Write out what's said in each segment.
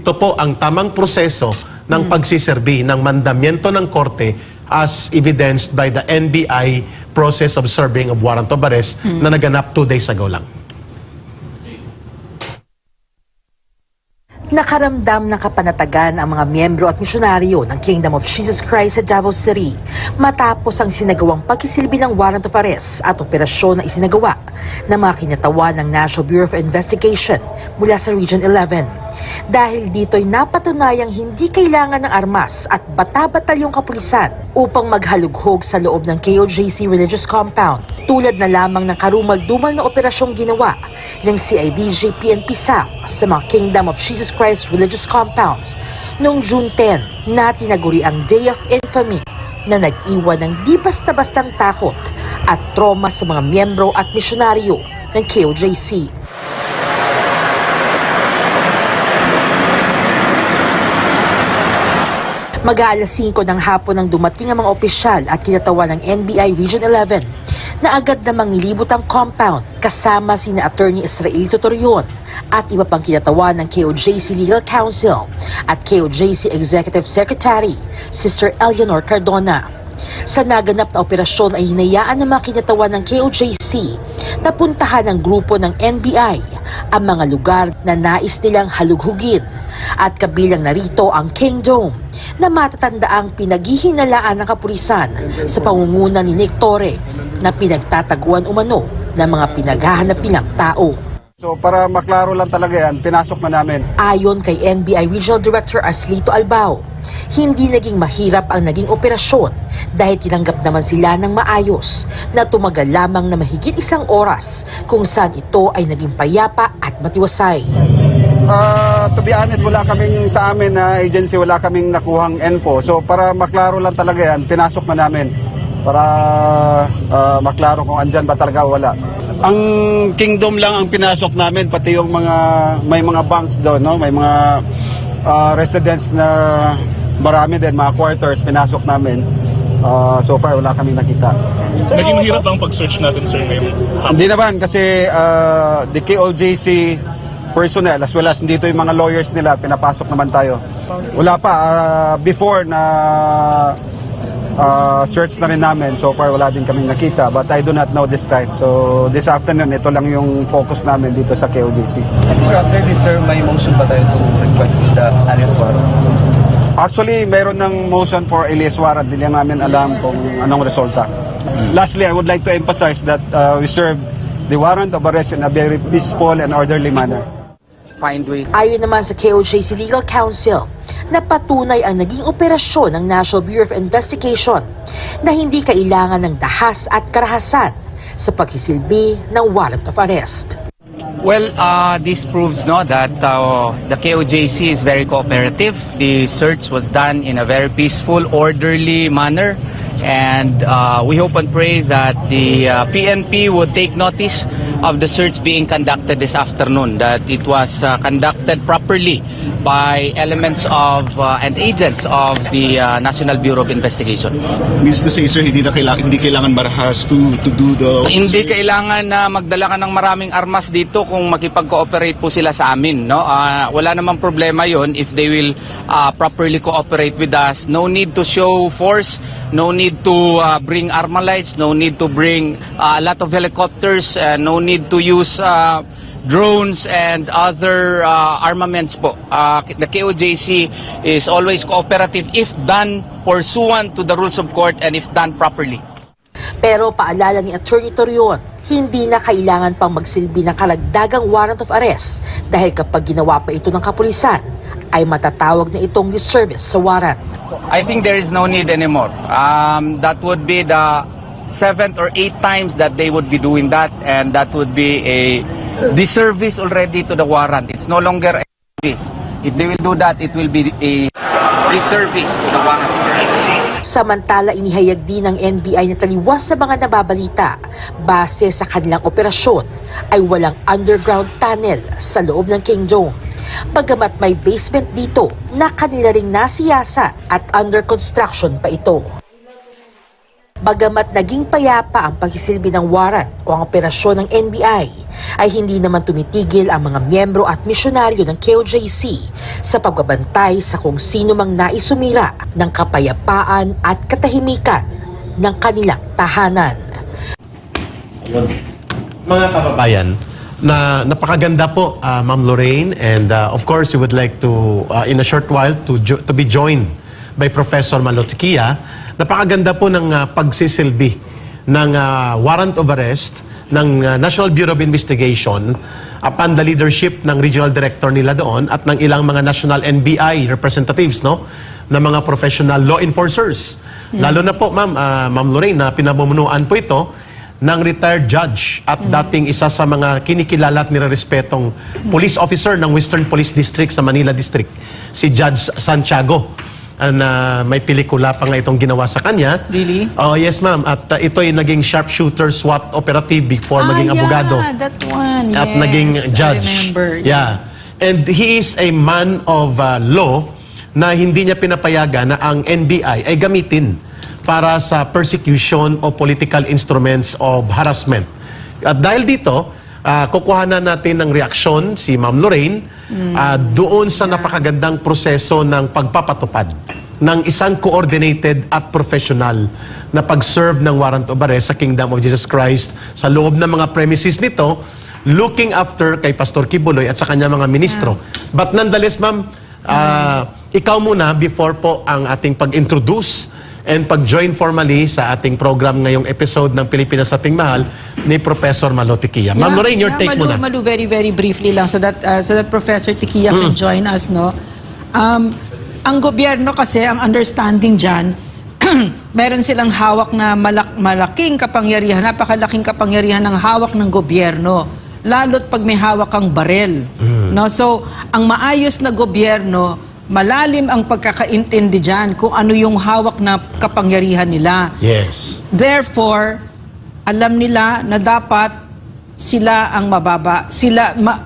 ito po ang tamang proseso ng pagsiserbi ng mandamiento ng korte as evidenced by the NBI process of serving of warrant of arrest na naganap 2 days ago lang. Nakaramdam ng kapanatagan ang mga miyembro at misyonaryo ng Kingdom of Jesus Christ sa Davao City matapos ang sinagawang pagsisilbi ng warrant of arrest at operasyon na isinagawa ng mga kinatawan ng National Bureau of Investigation mula sa Region 11. Dahil dito'y napatunayang hindi kailangan ng armas at bata-batalyong kapulisan upang maghalughog sa loob ng KOJC Religious Compound, tulad na lamang ng karumal-dumal na operasyong ginawa ng CIDG PNP SAF sa mga Kingdom of Jesus Christ Religious Compounds noong June 10 na tinaguri ang Day of Infamy na nag-iwan ng di basta-bastang takot at trauma sa mga miyembro at misyonaryo ng KOJC. Mag-aalas 5 ng hapon nang dumating ang mga opisyal at kinatawan ng NBI Region 11 na agad na mangilibot ang compound kasama sina Attorney Israelito Torion at iba pang kinatawan ng KOJC Legal Counsel at KOJC Executive Secretary Sister Eleanor Cardona. Sa naganap na operasyon ay hinayaan ng mga kinatawan ng KOJC na puntahan ng grupo ng NBI ang mga lugar na nais nilang halughugin at kabilang narito ang King Dome na matatandaang pinaghihinalaan ng kapulisan sa pangunguna ni Nick Torre na pinagtataguan umano ng mga pinaghahanap nilang tao. So para maklaro lang talaga yan, pinasok na namin. Ayon kay NBI Regional Director Aslito Albao, hindi naging mahirap ang naging operasyon dahil tinanggap naman sila ng maayos na tumagal lamang na mahigit 1 oras kung saan ito ay naging payapa at matiwasay. To be honest, wala kaming sa amin na agency, wala kaming nakuhang info. So para maklaro lang talaga yan, pinasok na namin para maklaro kung andyan ba talaga o wala. Ang Kingdom lang ang pinasok namin, pati yung may mga banks doon, no? May mga residents na marami din, mga quarters, pinasok namin. So far, wala kaming nakita. So, naging mahirap ang pag-search natin, sir, ngayong hapon? Hindi naman, kasi the KOJC personnel as well as dito yung mga lawyers nila, pinapasok naman tayo. Wala pa, before na search na rin namin, so far wala din kaming nakita, but I do not know this time. So this afternoon, ito lang yung focus namin dito sa KOJC. Sir, after this, sir, may motion ba tayo to request the alias warrant? Actually, meron ng motion for alias warrant, hindi lang namin alam kung anong resulta. Lastly, I would like to emphasize that we serve the warrant of arrest in a very peaceful and orderly manner. Ayon naman sa KOJC Legal Counsel, na patunay ang naging operasyon ng National Bureau of Investigation na hindi kailangan ng dahas at karahasan sa pagsisilbi ng warrant of arrest. Well, this proves that the KOJC is very cooperative. The search was done in a very peaceful, orderly manner. And we hope and pray that the PNP would take notice of the search being conducted this afternoon, that it was conducted properly by elements of and agents of the National Bureau of Investigation. Means to say, sir, hindi kailangan marahas to do the... Hindi kailangan na magdala ka ng maraming armas dito kung makipag-cooperate po sila sa amin. No? Wala namang problema yon if they will properly cooperate with us. No need to show force, no need to bring Armalites, no need to bring a lot of helicopters, no need to use drones and other armaments po. The KOJC is always cooperative if done pursuant to the rules of court and if done properly. Pero paalala ni Attorney Torion, hindi na kailangan pang magsilbi ng karagdagang warrant of arrest dahil kapag ginawa pa ito ng kapulisan, ay matatawag na itong disservice sa warrant. I think there is no need anymore. That would be the 7th or 8th times that they would be doing that, and that would be a disservice already to the warrant. It's no longer a service. If they will do that, it will be a disservice to the warrant. Samantala, inihayag din ng NBI na taliwas sa mga nababalita base sa kanilang operasyon ay walang underground tunnel sa loob ng King Dome. Bagamat may basement dito na kanila ring nasiyasa at under construction pa ito. Bagamat naging payapa ang pagsisilbi ng warrant o ang operasyon ng NBI, ay hindi naman tumitigil ang mga miyembro at misyonaryo ng KOJC sa pagbabantay sa kung sino mang naisumira ng kapayapaan at katahimikan ng kanilang tahanan. Mga kababayan, na napakaganda po, Ma'am Lorraine, and of course, we would like to, in a short while, to be joined by Professor Malotikia. Napakaganda po ng pagsisilbi ng warrant of arrest ng National Bureau of Investigation upon the leadership ng regional director nila doon at ng ilang mga national NBI representatives, no, na mga professional law enforcers. Lalo na po, Ma'am Lorraine, na pinamumunuan po ito ng retired judge at dating isa sa mga kinikilala at nirerespetong police officer ng Western Police District sa Manila District, si Judge Santiago. Na may pelikula pa nga itong ginawa sa kanya. Really? Oh, yes, ma'am. At ito'y naging sharpshooter SWAT operative before maging abogado. Yeah, that one. At Yes, naging judge. I remember. Yeah. And he is a man of law na hindi niya pinapayagan na ang NBI ay gamitin para sa persecution o political instruments of harassment. At dahil dito, kukuhanan natin ng reaksyon si Ma'am Lorraine doon sa napakagandang proseso ng pagpapatupad ng isang coordinated at professional na pag-serve ng warrant of arrest sa Kingdom of Jesus Christ sa loob ng mga premises nito, looking after kay Pastor Kibuloy at sa kanya mga ministro. But nonetheless, ma'am, ikaw muna before po ang ating pag-introduce and pag-join formally sa ating program ngayong episode ng Pilipinas Ating Mahal ni Professor Malotikia. Ma'am Lorraine, your take muna. Malu, very, very briefly lang so that Professor Tikia can join us, no? Ang gobyerno kasi, ang understanding dyan, meron silang hawak na malaking kapangyarihan, napakalaking kapangyarihan ng hawak ng gobyerno. Lalo't pag may hawak kang barel. No? So, ang maayos na gobyerno, malalim ang pagkakaintindi dyan kung ano yung hawak na kapangyarihan nila. Yes. Therefore, alam nila na dapat sila ang mababa.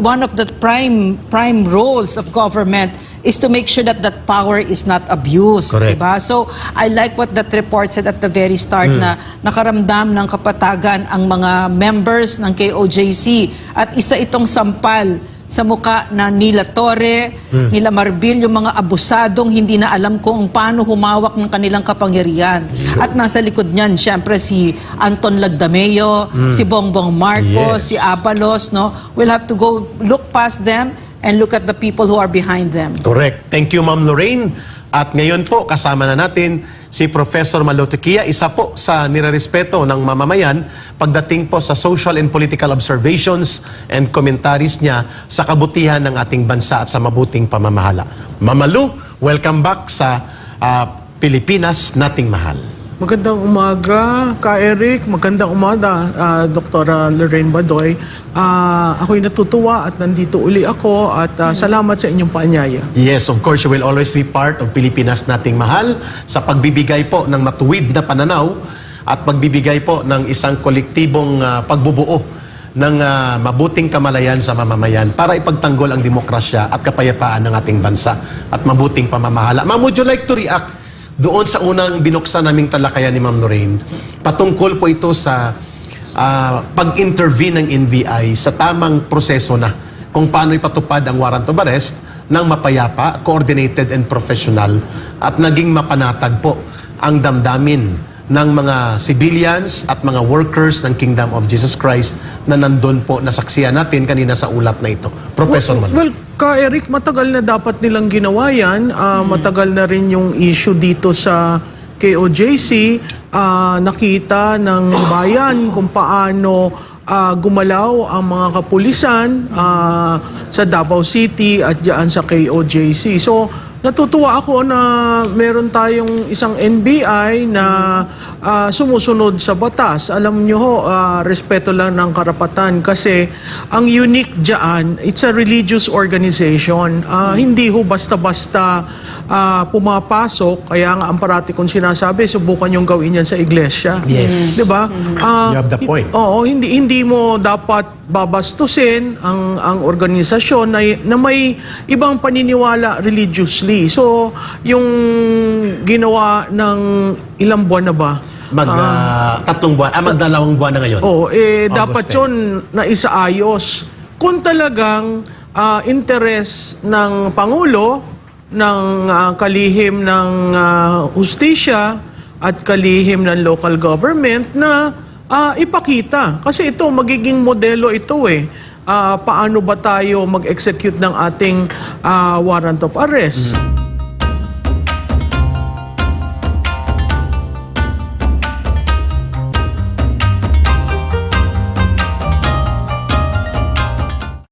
One of the prime roles of government is to make sure that that power is not abused. Correct. Diba? So, I like what that report said at the very start na nakaramdam ng kapatagan ang mga members ng KOJC. At isa itong sampal sa muka na nila Torre, nila Marbil, yung mga abusadong hindi na alam kung paano humawak ng kanilang kapangyarihan. At nasa likod niyan, syempre si Anton Lagdameo, si Bongbong Marcos, Yes. si Abalos, no? We'll have to go look past them and look at the people who are behind them. Correct. Thank you, Ma'am Lorraine. At ngayon po, kasama na natin si Professor Malotikia, isa po sa nirerespeto ng mamamayan pagdating po sa social and political observations and commentaries niya sa kabutihan ng ating bansa at sa mabuting pamamahala. Mamalu, welcome back sa Pilipinas Nating Mahal. Magandang umaga, Ka Eric. Magandang umaga, Dr. Lorraine Badoy. Ako'y natutuwa at nandito uli ako at salamat sa inyong paanyaya. Yes, of course, you will always be part of Pilipinas Nating Mahal sa pagbibigay po ng matuwid na pananaw at pagbibigay po ng isang kolektibong pagbubuo ng mabuting kamalayan sa mamamayan para ipagtanggol ang demokrasya at kapayapaan ng ating bansa at mabuting pamamahala. Ma'am, would you like to react doon sa unang binuksan naming talakayan ni Ma'am Lorraine? Patungkol po ito sa pag-intervene ng NBI sa tamang proseso na kung paano ipatupad ang warrant of arrest ng mapayapa, coordinated and professional at naging mapanatag po ang damdamin ng mga civilians at mga workers ng Kingdom of Jesus Christ na nandun po nasaksiyan natin kanina sa ulat na ito. Professor Malotikia. Well, Ka Eric, matagal na dapat nilang ginawa yan. Matagal na rin yung issue dito sa KOJC. Nakita ng bayan kung paano gumalaw ang mga kapulisan sa Davao City at diyan sa KOJC. So, natutuwa ako na meron tayong isang NBI na sumusunod sa batas. Alam nyo ho, respeto lang ng karapatan kasi ang unique dyan, it's a religious organization. Hindi ho basta-basta pumapasok. Kaya nga ang parati kong sinasabi, subukan yung gawin yan sa iglesia. Yes. Diba? You have the point. Oo, hindi mo dapat babastusin ang organisasyon na may ibang paniniwala religiously. So, yung ginawa ng ilang buwan na ba tatlong buwan, magdalawang buwan na ngayon. Dapat 10. yun na isaayos. Kung talagang interes ng Pangulo, ng kalihim ng hustisya at kalihim ng local government na ipakita. Kasi ito, magiging modelo ito paano ba tayo mag-execute ng ating warrant of arrest.